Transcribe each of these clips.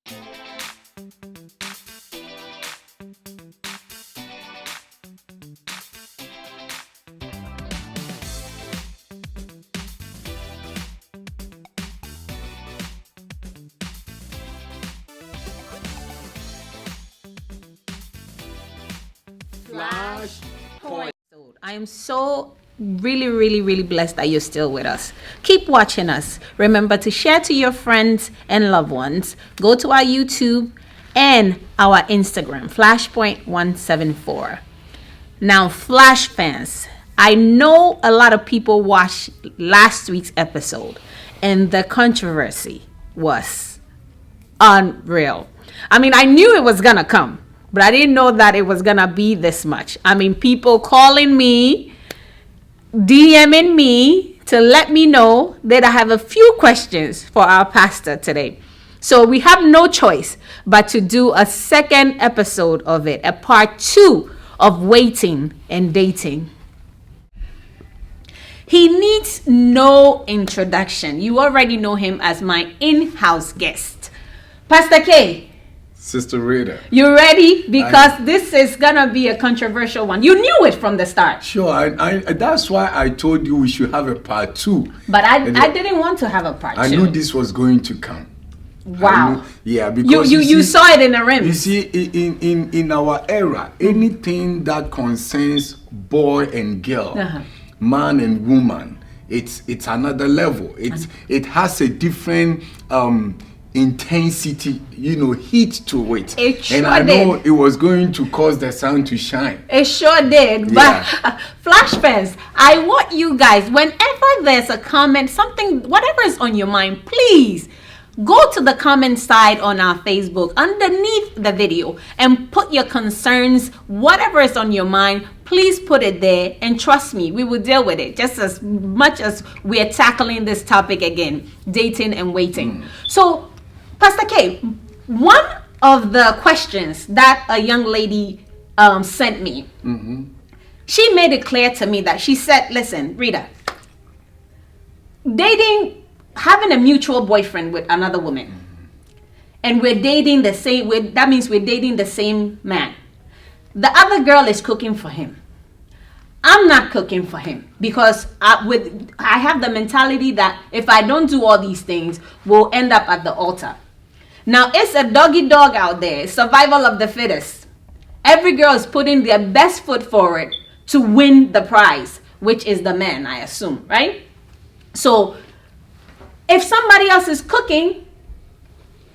Flash point. I am so really blessed that you're still with us. Keep watching us. Remember to share to your friends and loved ones. Go to our YouTube and our Instagram, Flashpoint174. Now, Flash fans, I know a lot of people watched last week's episode and the controversy was unreal. I mean, I knew it was gonna come, but I didn't know that it was gonna be this much. I mean, people calling me, DMing me to let me know that I have a few questions for our pastor today. So we have no choice but to do a second episode of it, a part 2 of waiting and dating. He needs no introduction. You already know him as my in-house guest. Pastor K. Sister Rita. You ready? Because this is gonna be a controversial one. You knew it from the start. Sure, I that's why I told you we should have a part 2. But I didn't want to have a part 2. I knew this was going to come. Wow. Yeah, because you saw it in the rim. You see, in our era, anything that concerns boy and girl, man and woman, it's another level. It has a different intensity, heat to it. It sure and I know did. it was going to cause the sun to shine. It sure did. Yeah. But Flash fans, I want you guys, whenever there's a comment, something, whatever is on your mind, please go to the comment side on our Facebook underneath the video and put your concerns, whatever is on your mind, please put it there, and trust me, we will deal with it just as much as we're tackling this topic again, dating and waiting. So, Pastor K, one of the questions that a young lady sent me, she made it clear to me that she said, listen, Rita, having a mutual boyfriend with another woman, and we're dating the same, that means we're dating the same man. The other girl is cooking for him. I'm not cooking for him because I have the mentality that if I don't do all these things, we'll end up at the altar. Now, it's a doggy dog out there, survival of the fittest. Every girl is putting their best foot forward to win the prize, which is the man, I assume, right? So, if somebody else is cooking,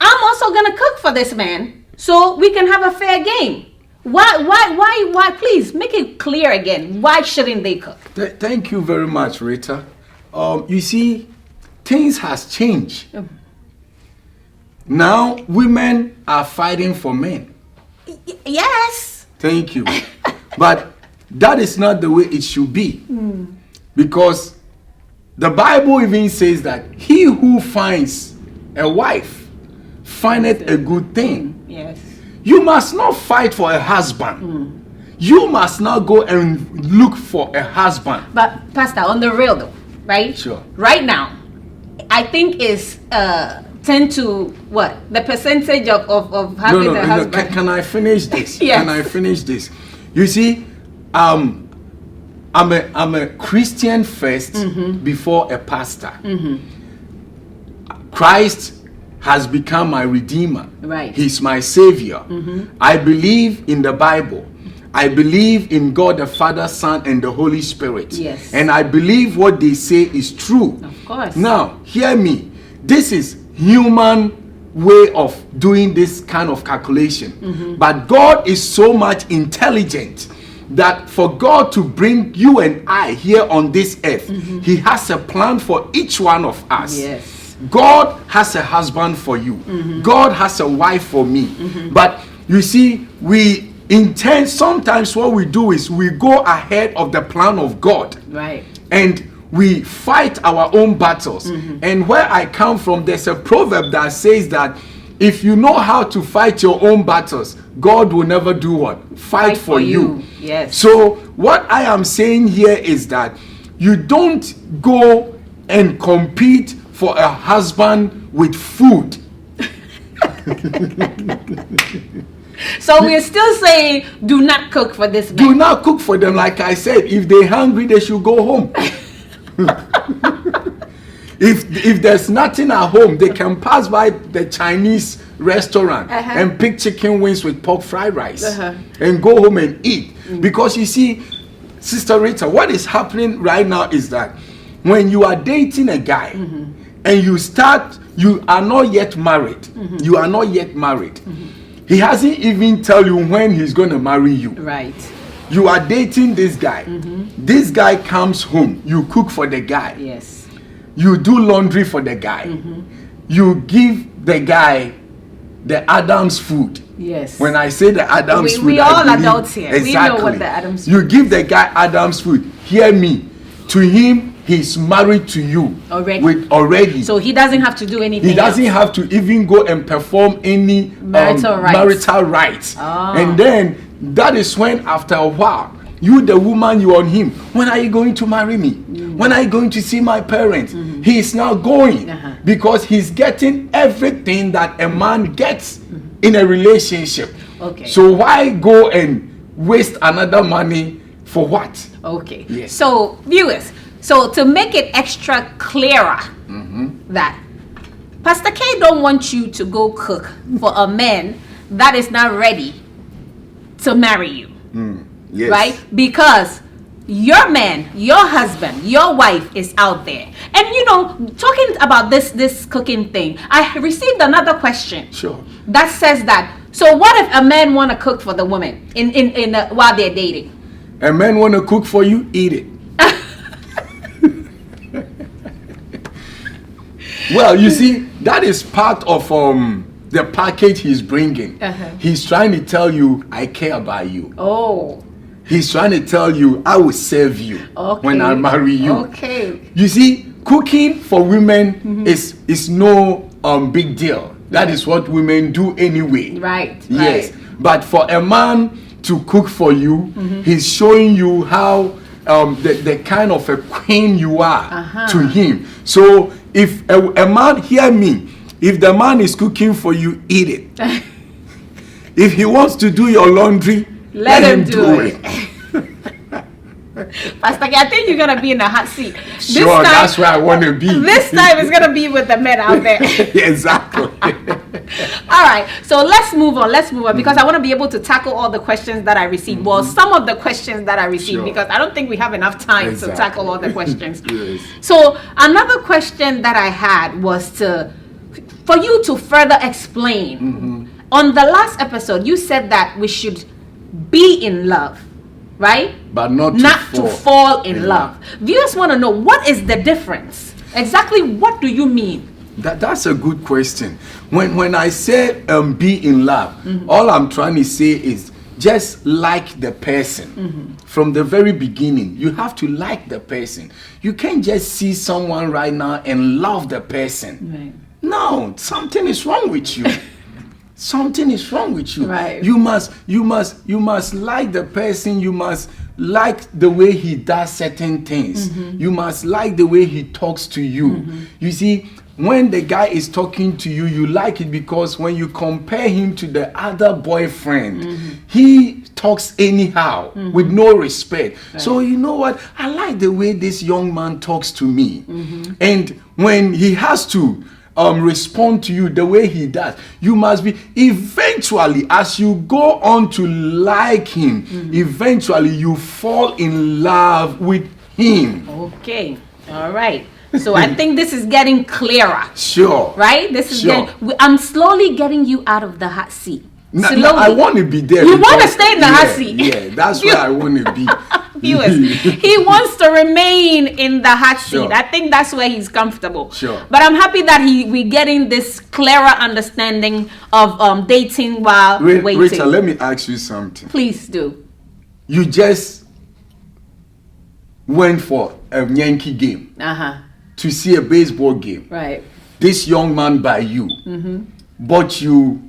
I'm also gonna cook for this man so we can have a fair game. Why? Please make it clear again. Why shouldn't they cook? Thank you very much, Rita. You see, things has changed. Now, women are fighting for men. Yes. Thank you. But that is not the way it should be. Because the Bible even says that he who finds a wife findeth a good thing. Yes. You must not fight for a husband. You must not go and look for a husband. But Pastor, on the real though, right? Sure. Right now, I think is 10 to what? The percentage of having a husband. Can I finish this? Yes. Can I finish this? You see, I'm a Christian first before a pastor. Christ has become my redeemer. Right. He's my savior. I believe in the Bible. I believe in God the Father, Son, and the Holy Spirit. Yes. And I believe what they say is true. Of course. Now, hear me. This is human way of doing this kind of calculation. But God is so much intelligent that for God to bring you and I here on this earth, he has a plan for each one of us. Yes. God has a husband for you. God has a wife for me. But you see, we intend, sometimes what we do is we go ahead of the plan of God. Right. And we fight our own battles. And where I come from, there's a proverb that says that if you know how to fight your own battles, God will never do what? Fight for you. Yes. So what I am saying here is that you don't go and compete for a husband with food. So we're still saying, do not cook for this man. Do not cook for them. Like I said, if they're hungry, they should go home. If there's nothing at home, they can pass by the Chinese restaurant and pick chicken wings with pork fried rice and go home and eat. Because you see, Sister Rita, what is happening right now is that when you are dating a guy and you are not yet married. You are not yet married. He hasn't even tell you when he's going to marry you. Right. You are dating this guy. This guy comes home. You cook for the guy. Yes. You do laundry for the guy. You give the guy the Adam's food. Yes. When I say the Adam's food, we all adults here. Exactly. We know what the Adam's food You give the guy Adam's food. Hear me. To him, he's married to you already. So he doesn't have to do anything. He doesn't have to even go and perform any marital rights. And then that is when, after a while, you, the woman, you on him. When are you going to marry me? When are you going to see my parents? He is now going because he's getting everything that a man gets in a relationship. Okay. So why go and waste another money for what? Okay. Yes. So viewers, so to make it extra clearer that Pastor K don't want you to go cook for a man that is not ready to marry you. Yes. Right? Because your man, your husband, your wife is out there. And you know, talking about this cooking thing, I received another question. Sure. That says that, so what if a man want to cook for the woman in while they're dating? A man want to cook for you, eat it. Well, you see, that is part of the package he's bringing. He's trying to tell you, I care about you. Oh. He's trying to tell you, I will serve you when I marry you. Okay. You see, cooking for women is no big deal. That is what women do anyway. Right. Yes. But for a man to cook for you, he's showing you how the kind of a queen you are to him. So if a man, hear me, if the man is cooking for you, eat it. If he wants to do your laundry, let him do it. Pastor, I think you're gonna be in a hot seat. Sure, that's where I want to be. This time it's gonna be with the men out there. Exactly. All right, so let's move on because I want to be able to tackle all the questions that I received. Well, some of the questions that I received, because I don't think we have enough time to tackle all the questions. Yes. So another question that I had was for you to further explain. On the last episode, you said that we should be in love, right? But not to fall in love. Viewers want to know, what is the difference? Exactly what do you mean? That's a good question. When I say be in love, all I'm trying to say is just like the person. From the very beginning, you have to like the person. You can't just see someone right now and love the person. Right. No, something is wrong with you. Something is wrong with you. Right. You must like the person. You must like the way he does certain things. You must like the way he talks to you. You see, when the guy is talking to you, you like it because when you compare him to the other boyfriend, he talks anyhow with no respect. Right. So you know what? I like the way this young man talks to me. And when he has to respond to you the way he does, you must be, eventually, as you go on to like him, eventually you fall in love with him. Okay. All right. So I think this is getting clearer. Sure. Right? This is I'm slowly getting you out of the hot seat. No, I want to be there. You want to stay in the hot seat? Yeah, that's where I want to be. Viewers, he wants to remain in the hot seat. Sure. I think that's where he's comfortable. Sure. But I'm happy that we're getting this clearer understanding of dating while waiting. Rachel, let me ask you something. Please do. You just went for a Yankee game. To see a baseball game. Right. This young man by you bought you,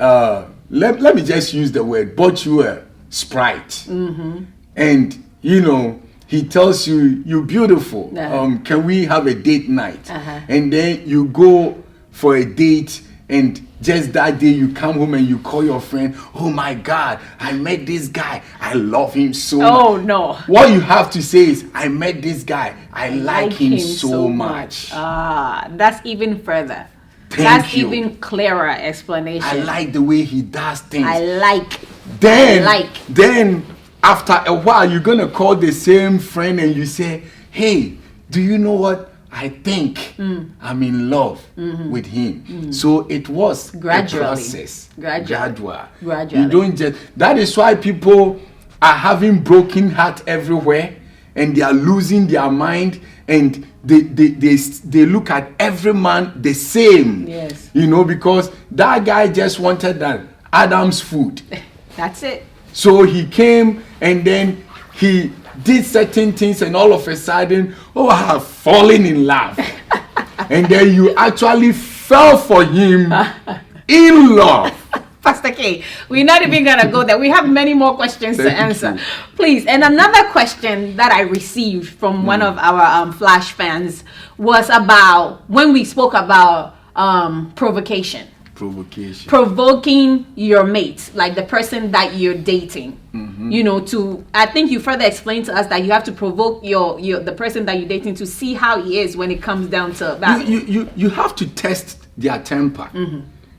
let me just use the word, bought you a Sprite. And, you know, he tells you, you're beautiful. Can we have a date night? And then you go for a date and just that day you come home and you call your friend, oh my God, I met this guy, I love him so much. Oh no. What you have to say is, I met this guy, I like him so much. Ah, that's even further. Thank you. Even clearer explanation. I like the way he does things. Then after a while, you're gonna call the same friend and you say, hey, do you know what? I think I'm in love with him. So it was gradually a process. Gradual. Gradually. You don't just. That is why people are having broken heart everywhere, and they are losing their mind, and they look at every man the same. Yes. You know, because that guy just wanted that Adam's food. That's it. So he came and then he did certain things, and all of a sudden, oh, I have fallen in love. And then you actually fell for him in love. Pastor K, we're not even gonna go there. We have many more questions to answer. Please. And another question that I received from one of our Flash fans was about when we spoke about provocation. Provoking your mate, like the person that you're dating. You know, I think you further explained to us that you have to provoke the person that you're dating to see how he is when it comes down to that. You have to test their temper.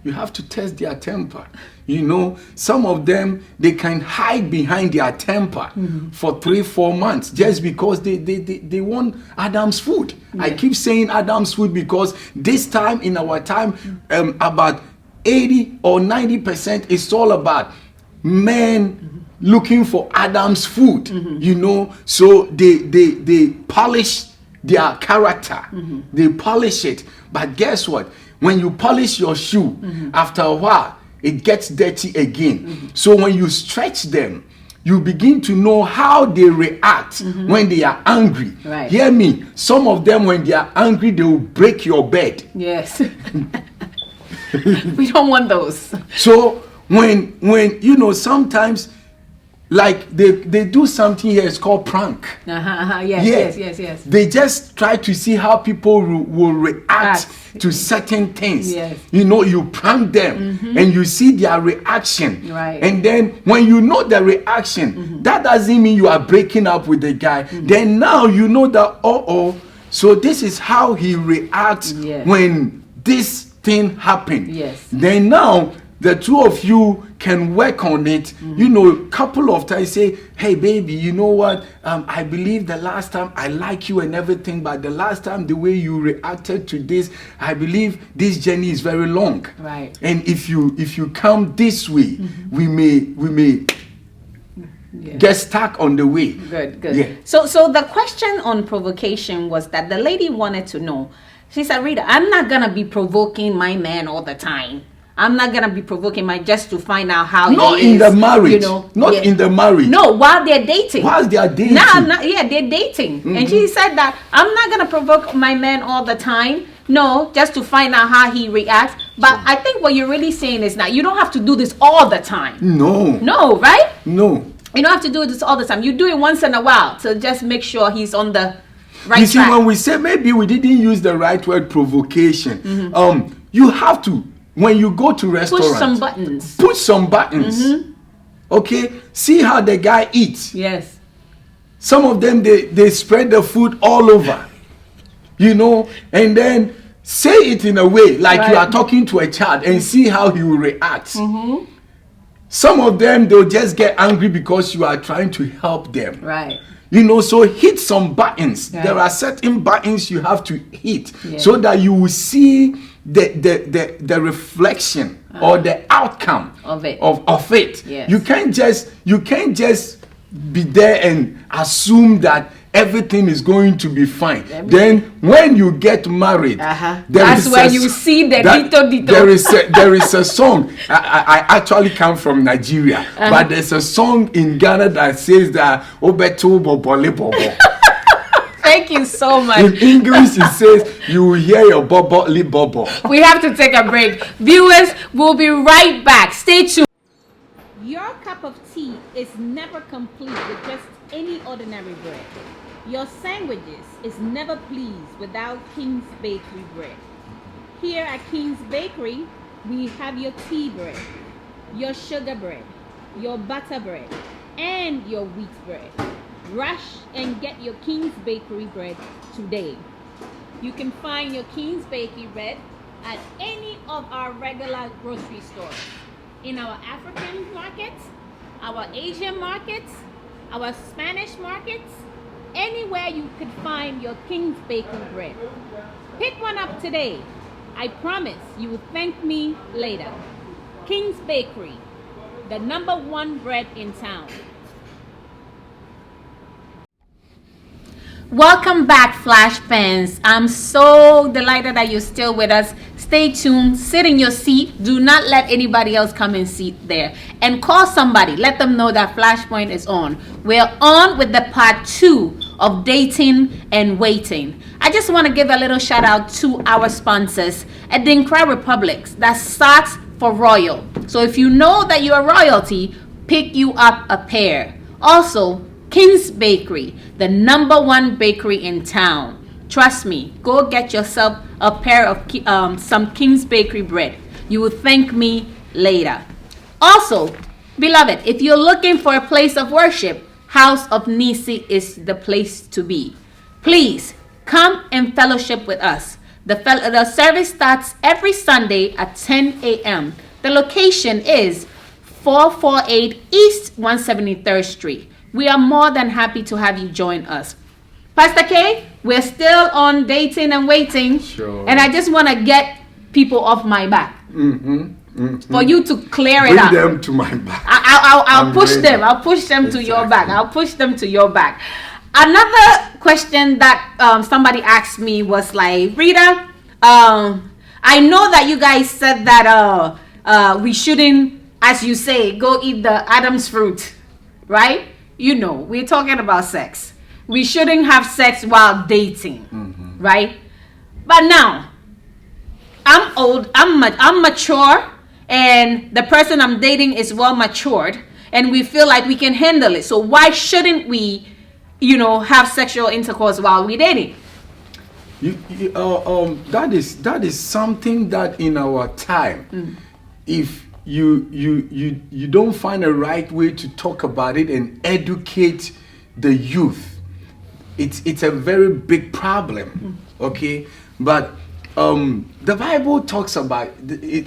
You have to test their temper. You know, some of them, they can hide behind their temper for 3-4 months just because they want Adam's food. Yeah. I keep saying Adam's food because this time in our time, about 80 or 90% is all about men looking for Adam's food. You know, so they polish their character. They polish it. But guess what? When you polish your shoe, after a while, it gets dirty again. So when you stretch them, you begin to know how they react when they are angry. Right. Hear me. Some of them, when they are angry, they will break your bed. Yes. We don't want those. So when you know, sometimes, like they do something here, it's called prank. Yes. They just try to see how people will react to certain things. Yes. You know, you prank them and you see their reaction. Right. And then when you know the reaction, that doesn't mean you are breaking up with the guy. Then now you know that, so this is how he reacts when this thing happened. Yes. Then now the two of you can work on it. You know, a couple of times say, hey baby, you know what, I believe the last time I like you and everything, but the last time the way you reacted to this, I believe this journey is very long. Right. And if you come this way, we may get stuck on the way. Good. Yeah. So the question on provocation was that the lady wanted to know. She said, Rita, I'm not gonna be provoking my man all the time. I'm not gonna be provoking my just to find out how not he is. Not in the marriage. You know, in the marriage. No, while they're dating. While they are dating. They're dating. And she said that I'm not gonna provoke my man all the time. No, just to find out how he reacts. But I think what you're really saying is that you don't have to do this all the time. No, right? No. You don't have to do this all the time. You do it once in a while to just make sure he's on the right you see, track. when we say maybe we didn't use the right word, provocation, you have to, when you go to restaurants, push some buttons. Okay, see how the guy eats. Yes. Some of them, they spread the food all over, you know, and then say it in a way like you are talking to a child and see how he will react. Some of them, they'll just get angry because you are trying to help them. Right. You know, so hit some buttons. Right. There are certain buttons you have to hit so that you will see the reflection or the outcome of it. Of it. Yes. You can't just be there and assume that everything is going to be fine. Then when you get married, that's where you see the dito. There is a song. I actually come from Nigeria, but there's a song in Ghana that says that Obeto Bobole Bobo. Thank you so much. In English, it says you will hear your bobo li bobo. We have to take a break. Viewers, we'll be right back. Stay tuned. Your cup of tea is never complete with just any ordinary bread. Your sandwiches is never pleased without King's Bakery bread. Here at King's Bakery, We have your tea bread, your sugar bread, your butter bread, and your wheat bread. Rush and get your King's Bakery bread today. You can find your King's Bakery bread at any of our regular grocery stores, in our African markets, our Asian markets, our Spanish markets, anywhere you could find your King's Bakery bread. Pick one up today. I promise you will thank me later. King's Bakery, the #1 bread in town. Welcome back, Flash fans. I'm so delighted that you're still with us. Stay tuned, sit in your seat. Do not let anybody else come and sit there. And call somebody. Let them know that Flashpoint is on. We're on with the part 2 of dating and waiting. I just want to give a little shout out to our sponsors at Dinkra Republics. That starts for royal. So if you know that you're royalty, pick you up a pair. Also, King's Bakery, the #1 bakery in town. Trust me, go get yourself a pair of some King's Bakery bread. You will thank me later. Also, beloved, if you're looking for a place of worship, House of Nisi is the place to be. Please come and fellowship with us. The service starts every Sunday at 10 a.m. The location is 448 East 173rd Street. We are more than happy to have you join us. Pastor K, we're still on dating and waiting. Sure. And I just want to get people off my back. For you to clear it up. Bring them to my back. I'll push them. I'll push them to your back. I'll push them to your back. Another question that somebody asked me was like, Rita, I know that you guys said that we shouldn't, as you say, go eat the Adam's fruit, right? You know, we're talking about sex. We shouldn't have sex while dating, right? But now, I'm old, I'm mature, and the person I'm dating is well matured, and we feel like we can handle it. So why shouldn't we, have sexual intercourse while we're dating? That is something that in our time, if you don't find a right way to talk about it and educate the youth, it's a very big problem. Okay, but the Bible talks about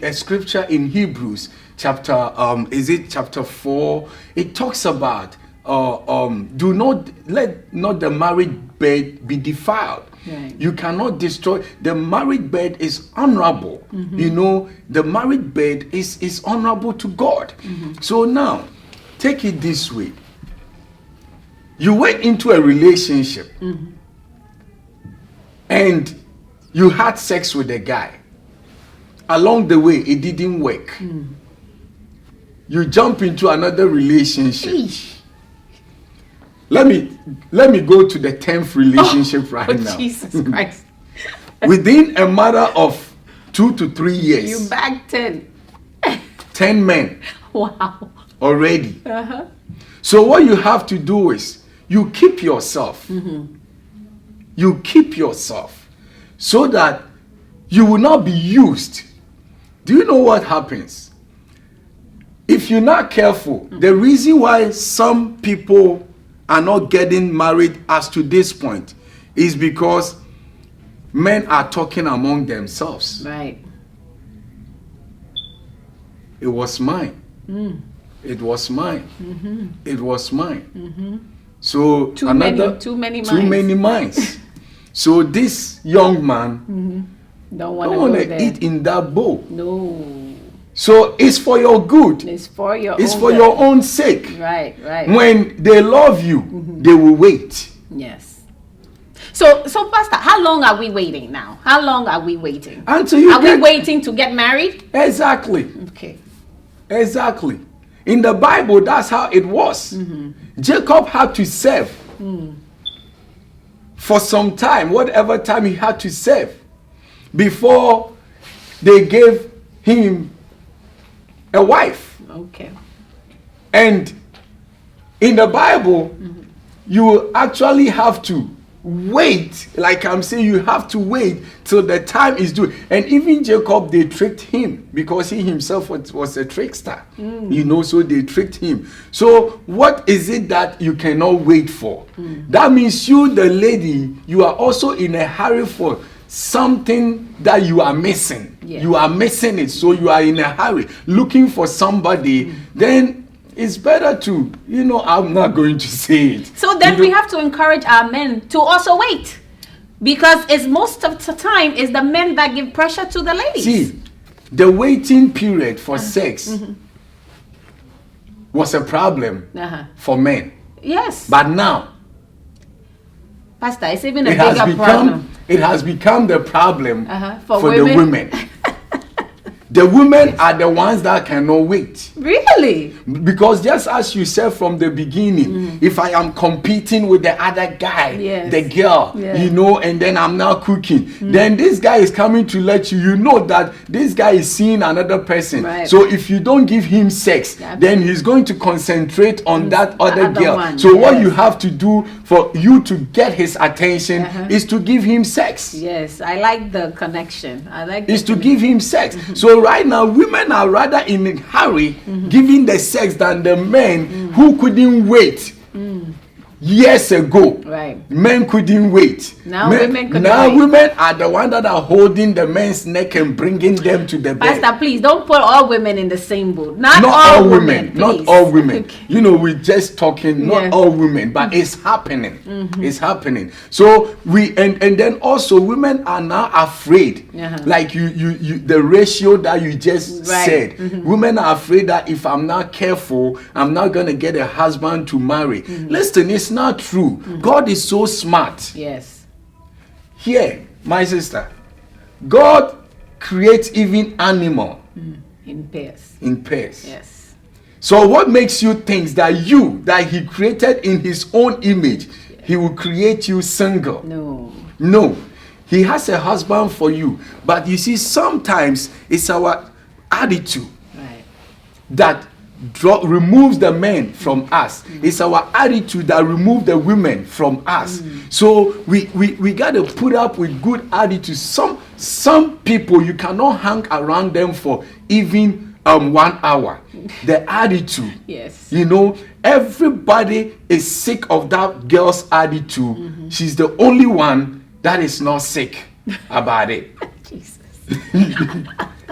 a scripture in Hebrews chapter chapter 4. It talks about do not let the married bed be defiled. Right. You cannot destroy. The married bed is honorable. The married bed is honorable to God. So now, take it this way. You went into a relationship and you had sex with a guy. Along the way, it didn't work. You jump into another relationship. Eesh. Let me go to the 10th relationship right now. Jesus Christ. Within a matter of 2 to 3 years. You bagged 10. 10 men. Wow. Already. So what you have to do is you keep yourself. You keep yourself so that you will not be used. Do you know what happens? If you're not careful, the reason why some people are not getting married as to this point is because men are talking among themselves. Right. It was mine. It was mine. It was mine. So Too many minds. So this young man don't want want to eat in that bowl. No. So it's for your good. It's for your own sake. Right. When they love you, they will wait. Yes. So Pastor, how long are we waiting now? How long are we waiting? Until you we waiting to get married? Exactly. Okay. Exactly. In the Bible, that's how it was. Jacob had to serve for some time, whatever time he had to serve, before they gave him a wife. Okay. And in the Bible, you actually have to wait. Like I'm saying, you have to wait till the time is due. And even Jacob, they tricked him because he himself was a trickster. You know, so they tricked him. So what is it that you cannot wait for? That means you, the lady, you are also in a hurry for something that you are missing. Yeah. You are missing it, so you are in a hurry looking for somebody. Then it's better to, you know, I'm not going to say it. So then You know, we have to encourage our men to also wait, because it's most of the time is the men that give pressure to the ladies. see, the waiting period for sex was a problem for men, Yes, but now Pastor, it's even a it has bigger problem. become the problem For for the women. women. The women are the ones that cannot wait. Really? Because just as you said from the beginning, if I am competing with the other guy, Yes. the girl, Yeah. you know, and then I'm now cooking, then this guy is coming to let you know that this guy is seeing another person. Right. So if you don't give him sex, Yeah. then he's going to concentrate on that other other girl. one, So what yes. you have to do for you to get his attention is to give him sex. Yes, I like the connection. I like Is to give him sex. So right now, women are rather in a hurry giving the sex than the men who couldn't wait years ago. Right. Men couldn't wait. Now women could Now wait. women are the ones that are holding the men's neck and bringing them to the bed. Pastor, please don't put all women in the same boat. Not Not all women, not please. all women. Okay. You know, we're just talking, not Yeah. all women, but it's happening. It's happening. So we and then also women are now afraid. Like you the ratio that you just Right. said. Women are afraid that if I'm not careful, I'm not gonna get a husband to marry. Listen, it's not true. God is so smart. Yes. Here, my sister, God creates even animal In pairs. in pairs. Yes. So what makes you think that he created in his own image, he will create you single? No. No. He has a husband for you. But you see, sometimes it's our attitude Right. that removes the men from us. It's our attitude that removes the women from us. So we got to put up with good attitude. Some people, you cannot hang around them for even 1 hour. The attitude. Yes. You know, everybody is sick of that girl's attitude. She's the only one that is not sick about it. Jesus.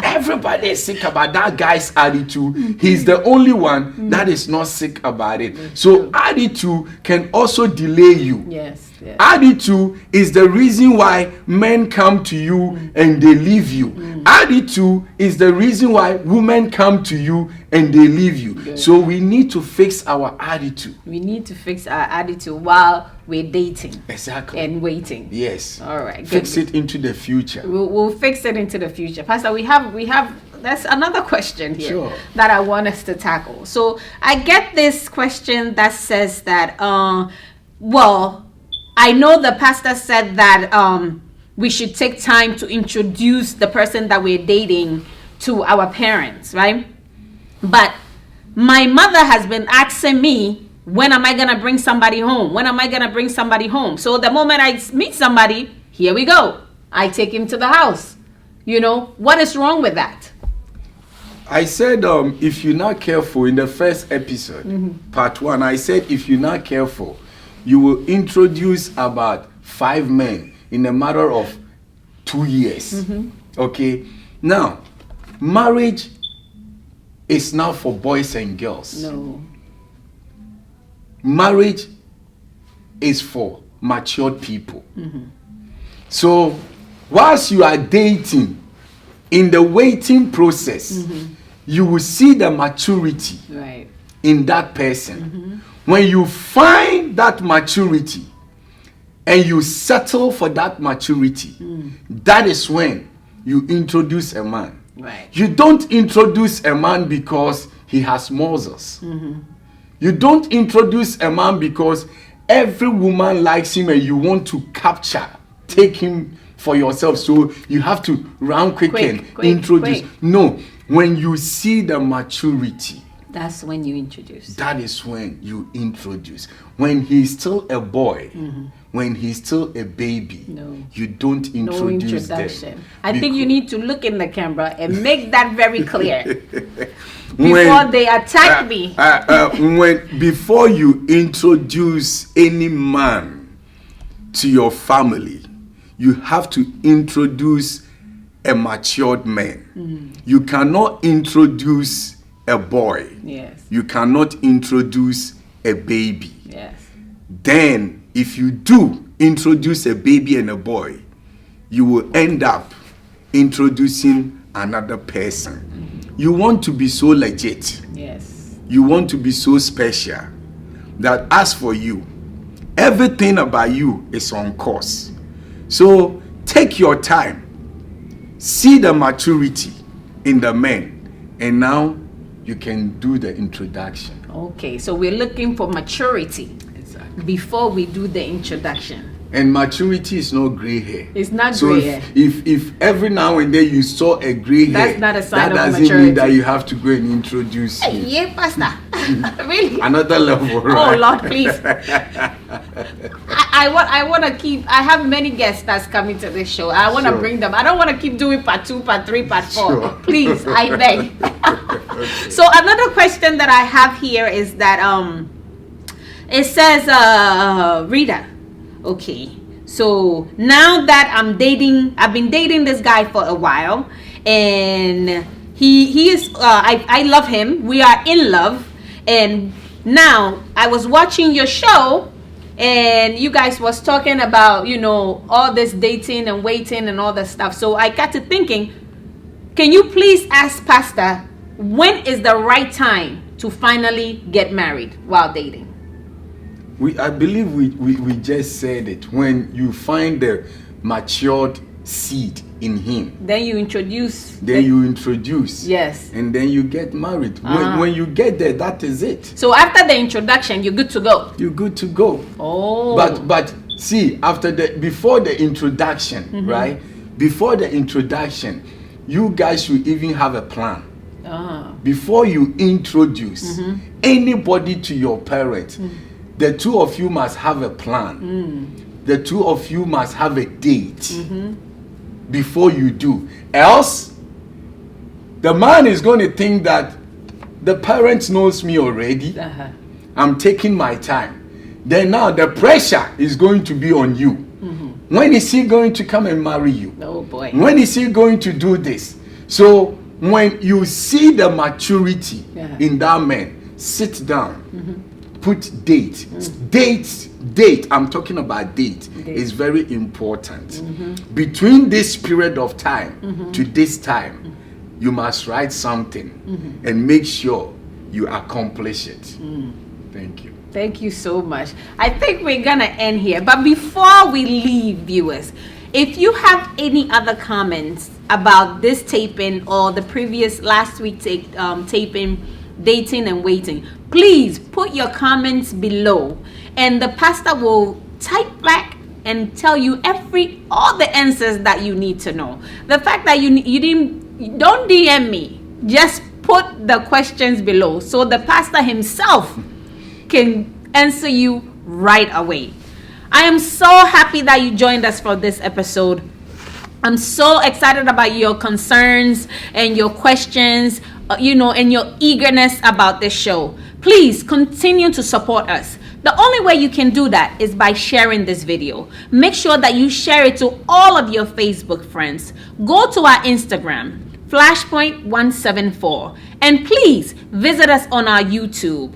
Everybody is sick about that guy's attitude. He's the only one that is not sick about it. So attitude can also delay you. Yes. Yes. Attitude is the reason why men come to you and they leave you. Attitude is the reason why women come to you and they leave you. Good. So we need to fix our attitude. We need to fix our attitude while we're dating Exactly. and waiting. Yes. All right. Fix good. it into the future. We'll fix it into the future. Pastor, we have that's another question here Sure. that I want us to tackle. So I get this question that says that well, I know the pastor said that we should take time to introduce the person that we're dating to our parents, right? But my mother has been asking me, when am I going to bring somebody home? When am I going to bring somebody home? So the moment I meet somebody, here we go. I take him to the house. You know, what is wrong with that? I said, if you're not careful, in the first episode, part 1, I said, if you're not careful, you will introduce about 5 men in a matter of 2 years. Okay? Now, marriage is not for boys and girls. No. Marriage is for matured people. So, whilst you are dating, in the waiting process, you will see the maturity Right. in that person. When you find that maturity and you settle for that maturity, that is when you introduce a man. Right. You don't introduce a man because he has muscles. You don't introduce a man because every woman likes him and you want to take him for yourself. So you have to run quick and introduce. quick. No, when you see the maturity, That's when you introduce. That is when you introduce. When he's still a boy, when he's still a baby, you don't introduce them. I think you need to look in the camera and make that very clear before they attack me. Before you introduce any man to your family, you have to introduce a matured man. You cannot introduce a boy. Yes. You cannot introduce a baby. Yes. Then, if you do introduce a baby and a boy, you will end up introducing another person. You want to be so legit. Yes. You want to be so special that as for you, everything about you is on course. So take your time, see the maturity in the men, and now you can do the introduction. Okay, so we're looking for maturity before we do the introduction. And maturity is not gray hair. It's not gray hair. If every now and then you saw a gray hair, that's not a sign of doesn't maturity. mean that you have to go and introduce him. Yeah, Pastor. Really? Another level, right? Oh Lord, please. I want to keep. I have many guests that's coming to this show. I want to bring them. I don't want to keep doing part 2, part 3, part 4. Sure. Please, I beg. So another question that I have here is that it says Rita. Okay, so now that I've been dating this guy for a while, and he is I love him. We are in love, and now I was watching your show, and you guys was talking about all this dating and waiting and all that stuff. So I got to thinking, can you please ask Pastor when is the right time to finally get married while dating? I believe we just said it. When you find the matured seed in him, then you introduce. Yes. And then you get married. When you get there, that is it. So after the introduction, you're good to go. You're good to go. Oh. But see, before the introduction, right? Before the introduction, you guys should even have a plan. Before you introduce anybody to your parents, the two of you must have a plan. The two of you must have a date before you do. Else, the man is going to think that the parents knows me already. I'm taking my time. Then now the pressure is going to be on you. When is he going to come and marry you? Oh boy. When is he going to do this? So when you see the maturity in that man, sit down. Put date. Date. I'm talking about date. Is very important. Between this period of time to this time, you must write something and make sure you accomplish it. Thank you. Thank you so much. I think we're gonna end here. But before we leave, viewers, if you have any other comments about this taping or the previous last week taping, dating and waiting, please put your comments below, and the pastor will type back and tell you all the answers that you need to know. The fact that you don't DM me, just put the questions below so the pastor himself can answer you right away. I am so happy that you joined us for this episode. I'm so excited about your concerns and your questions, and your eagerness about this show. Please continue to support us. The only way you can do that is by sharing this video. Make sure that you share it to all of your Facebook friends. Go to our Instagram, Flashpoint174, and please visit us on our YouTube.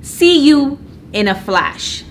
See you in a flash.